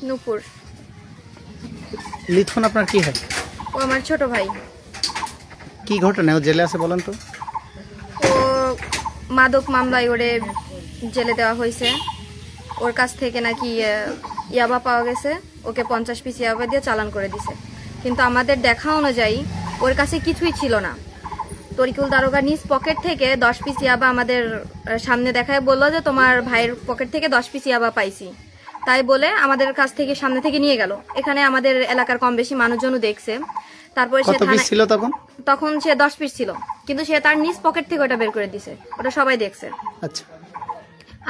নূপুর। লিথন আপনার কি হয়? ও আমার ছোট ভাই। কি ঘটনা ও জেলে আছে বলেন তো? ও মাদক মামলায় ওরে জেলে দেওয়া হয়েছে। ওর কাছ থেকে নাকি ইয়াবা পাওয়া গেছে। ওকে 50 পিস ইয়াবা দিয়ে চালান করে দিছে। কিন্তু আমাদের দেখা অনুযায়ী ওর কাছে কিছুই ছিল না। তরিকুল দারোগা নিজ পকেট থেকে 10 পিস ইয়াবা আমাদের সামনে দেখায় বললো যে তোমার ভাইয়ের পকেট থেকে 10 পিস ইয়াবা পাইছি। তাই বলে আমাদের কাছ থেকে সামনে থেকে নিয়ে গেল। এখানে আমাদের এলাকার কম বেশি মানুষজনও দেখছে। তারপরে সে কত পিস ছিল তখন? তখন সে 10 পিস ছিল, কিন্তু সে তার নিজ পকেট থেকে ওটা বের করে দিছে। ওটা সবাই দেখছে। আচ্ছা,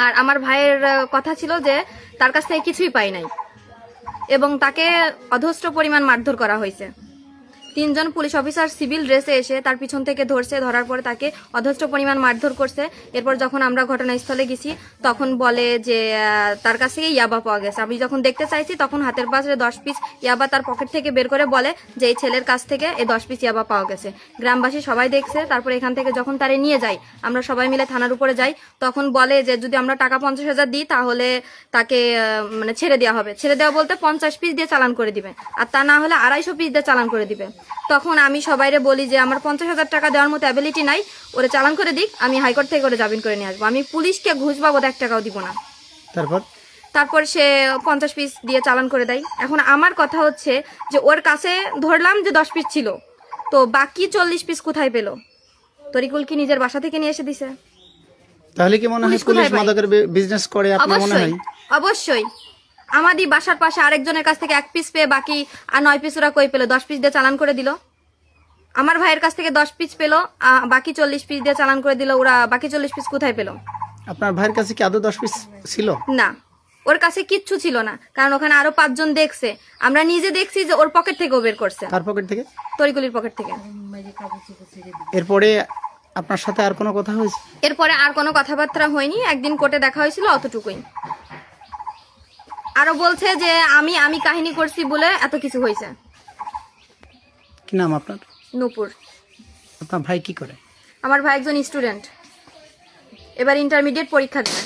আর আমার ভাইয়ের কথা ছিল যে তার কাছ থেকে কিছুই পাই নাই এবং তাকে অজস্র পরিমাণ মারধর করা হয়েছে। 3 জন পুলিশ অফিসার সিভিল ড্রেসে এসে তার পিছন থেকে ধরছে, ধরার পরে তাকে অজস্র পরিমাণ মারধর করছে। এরপর যখন আমরা ঘটনাস্থলে গেছি তখন বলে যে তার কাছ থেকে ইয়াবা পাওয়া গেছে। আমি যখন দেখতে চাইছি তখন হাতের পাশে 10 পিস ইয়াবা তার পকেট থেকে বের করে বলে যে এই ছেলের কাছ থেকে এই 10 পিস ইয়াবা পাওয়া গেছে। গ্রামবাসী সবাই দেখছে। তারপর এখান থেকে যখন তারে নিয়ে যাই, আমরা সবাই মিলে থানার উপরে যাই, তখন বলে যে যদি আমরা টাকা 50,000 দিই তাহলে তাকে মানে ছেড়ে দেওয়া হবে। ছেড়ে দেওয়া বলতে 50 পিস দিয়ে চালান করে দিবে, আর তা না হলে 250 পিস দিয়ে চালান করে দিবে। তখন আমি সবাইরে বলি যে আমার 50,000 টাকা দেওয়ার মতো অ্যাবিলিটি নাই, ওরে চালান করে দিক, আমি হাইকোর্ট থেকে ওরে জামিন করে নিয়ে আসবো। আমি পুলিশকে ঘুষ বাবদ 1 টাকাও দিব না। তারপর সে 50 পিস দিয়ে চালান করে দেয়। এখন আমার কথা হচ্ছে যে ওর কাছে ধরলাম যে 10 পিস ছিল, তো বাকি 40 পিস কোথায় পেল? তরিকুল কি নিজের বাসা থেকে নিয়ে এসে দিছে? তাহলে কি মনে হয় পুলিশ মাদকের বিজনেস করে? আপনার মনে হয়? অবশ্যই। আমাদের বাসার পাশে আরেকজনের কাছ থেকে 1 পিস পেয়ে বাকি আর 9 পিস ওরা কই পেল? 10 পিস দিয়ে চালান করে দিল। আমার ভাইয়ের কাছ থেকে 10 পিস পেল, বাকি 40 পিস দিয়ে চালান করে দিল। ওরা বাকি 40 পিস কোথায় পেল? আপনার ভাইয়ের কাছে কি আদৌ 10 পিস ছিল? না, ওর কাছে কিচ্ছু ছিল না, কারণ ওখানে আরো 5 জন দেখছে। আমরা নিজে দেখছি যে ওর পকেট থেকে বের করছে। তার পকেট থেকে? তরিকুলির পকেট থেকে। এরপরে আপনার সাথে আর কোনো কথা হয়েছে? এরপরে আর কোনো কথাবার্তা হয়নি। একদিন কোর্টে দেখা হয়েছিল, অতটুকুই। আরো বলছে যে আমি কাহিনী করছি বলে এত কিছু হয়েছে। কি নাম আপনার? নূপুর। আপনার ভাই কি করে? আমার ভাই একজন স্টুডেন্ট, এবার ইন্টারমিডিয়েট পরীক্ষা দেয়।